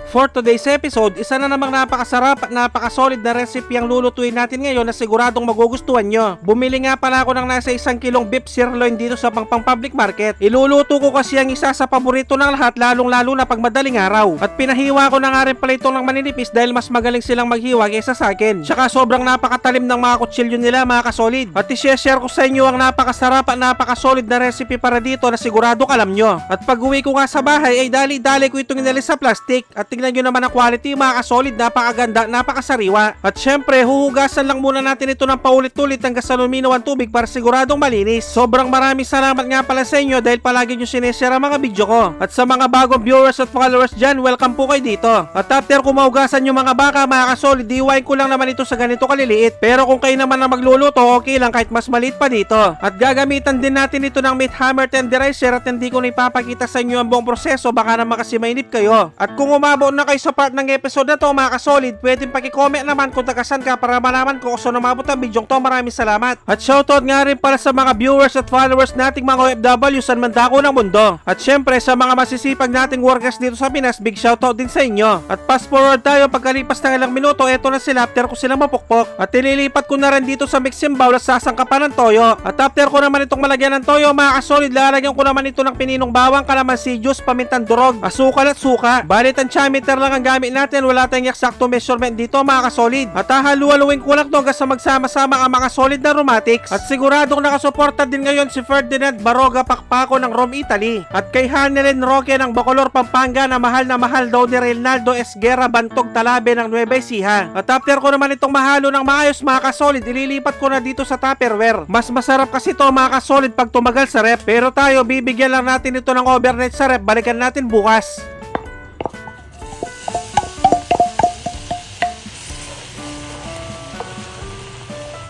For today's episode, isa na namang napakasarap at napakasolid na recipe ang lulutuin natin ngayon na siguradong magugustuhan nyo. Bumili nga pala ako ng nasa 1 kilong beef sirloin dito sa Pangpang Public Market. Iluluto ko kasi ang isa sa paborito ng lahat, lalong-lalo na pag madaling araw. At pinahiwa ko na nga rin pala itong ng maninipis dahil mas magaling silang maghiwa kaysa sa akin. Tsaka sobrang napakatalim ng mga kutsilyo nila mga kasolid. At i-share ko sa inyo ang napakasarap at napakasolid na recipe para dito na siguradong alam nyo. At pag uwi ko nga sa bahay ay dali-dali ko itong inalis sa plastic. At tingnan nyo naman ang quality mga kasolid, napakaganda, napakasariwa. At syempre, huhugasan lang muna natin ito ng paulit-ulit hanggang sa luminaw ang tubig para siguradong malinis. Sobrang maraming salamat nga pala sa inyo dahil palagi nyo sineshare ang mga video ko. At sa mga bagong viewers at followers dyan, welcome po kayo dito. At after ko maugasan yung mga baka mga kasolid, iwain ko lang naman ito sa ganito kaliliit. Pero kung kayo naman ang magluluto, okay lang kahit mas maliit pa dito. At gagamitan din natin ito ng meat hammer tenderizer at hindi ko na ipapakita sa inyo ang buong proseso, baka naman kasi mainip kayo. At kung umabot na kayo sa part ng episode na to mga kasolid, pwedeng paki-comment naman kung tagasan ka para malaman ko kung saan umabot ang video to. Maraming salamat. At shoutout nga rin para sa mga viewers at followers nating mga OFW saan man dako ng mundo. At syempre sa mga masisipag nating workers dito sa Pinas, big shoutout din sa inyo. At fast forward tayo, pagkalipas ng ilang minuto, eto na sila after ko silang mapukpok. At ililipat ko na rin dito sa mixing bowl at sasangkapan ng toyo. At after ko naman itong malagyan ng toyo mga kasolid, lalagyan ko naman ito ng pininong bawang, kalamansi juice, pamintang durog, asukal at suka. Balit ang chamiter lang ang gamit natin, wala tayong eksakto measurement dito mga kasolid. At hahalu-haluin ko lang ito hanggang sa magsama-sama ang mga solid na aromatics. At siguradong nakasuporta din ngayon si Ferdinand Baroga Pakpako ng Rome, Italy. At kay Hanelin Roque ng Bacolor, Pampanga na mahal daw ni Reynaldo Esguerra Bantog Talabe ng Nueva Ecija. At after ko naman itong mahalo ng maayos mga kasolid, ililipat ko na dito sa Tupperware. Mas masarap kasi ito mga kasolid pag tumagal sa rep. Pero tayo bibigyan lang natin ito ng overnight sa rep, balikan natin bukas.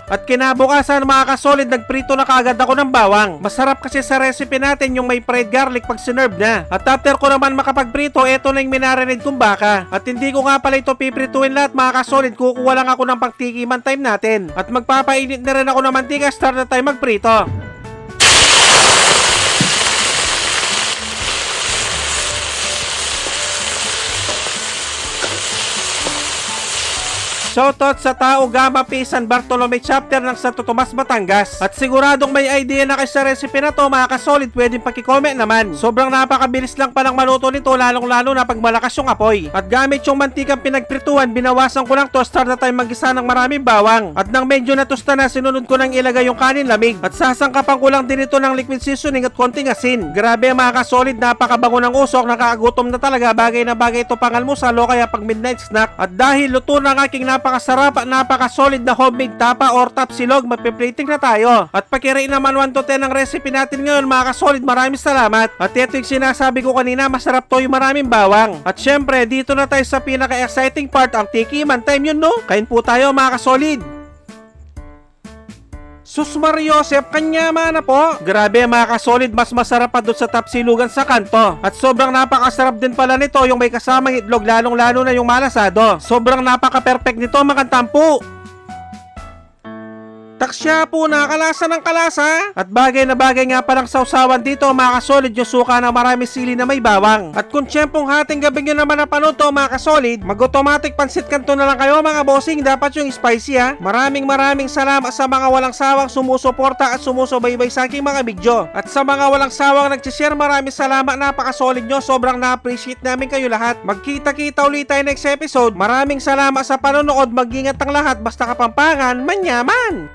At kinabukasan mga kasolid, nagprito na kaagad ako ng bawang. Masarap kasi sa recipe natin yung may fried garlic pag sinerve na. At after ko naman makapagprito, eto na yung minarinade kong baka. At hindi ko nga pala ito piprituin lahat mga kasolid, kukuha lang ako ng pagtikiman time natin. At magpapainit na rin ako ng mantika, start na tayo magprito. Shoutout sa Tao Gama P. San Bartolome Chapter ng Santo Tomas, Batangas. At siguradong may idea na kayo sa recipe na to mga kasolid, pwedeng paki-comment naman. Sobrang napakabilis lang palang maluto nito, lalong-lalo na pag malakas yung apoy. At gamit yung mantikang pinagprituan, binawasan ko lang to, start na tayo mag-isa ng maraming bawang. At nang medyo natusta na, sinunod ko nang ilagay yung kanin lamig. At sasangkapan ko lang din ito ng liquid seasoning at konting asin. Grabe mga kasolid, napakabango ng usok, nakakagutom na talaga, bagay na bagay ito pang almusal o kaya pag midnight snack. At dahil luto na ang aking napakasarap at napakasolid na homemade tapa or tapsilog, magpiplating na tayo. At pakirate naman 1 to 10 ang recipe natin ngayon mga kasolid, maraming salamat. At ito yung sinasabi ko kanina, masarap to yung maraming bawang. At syempre dito na tayo sa pinaka-exciting part, ang tikiman time yun no? Kain po tayo mga kasolid. Sus Mariosep, kanyama na po. Grabe mga kasolid, mas masarap pa doon sa tapsilugan sa kanto. At sobrang napakasarap din pala nito yung may kasamang itlog, lalong-lalo na yung malasado. Sobrang napaka-perfect nito mga tampo. Taksya po, nakalasa ng kalasa. At bagay na bagay nga palang sausawan dito mga kasolid, yung suka na maraming sili na may bawang. At kung tiyempong hating gabi nyo naman napanood to mga kasolid, mag-automatic pansit kanto na lang kayo mga bossing, dapat yung spicy ha. Maraming salamat sa mga walang sawang sumusuporta at sumusubaybay sa aking mga video. At sa mga walang sawang nagsishare, maraming salamat, napakasolid nyo, sobrang na-appreciate namin kayo lahat. Magkita-kita ulit tayo next episode. Maraming salamat sa panonood, mag-ingat ang lahat, basta Kapampangan, manyaman!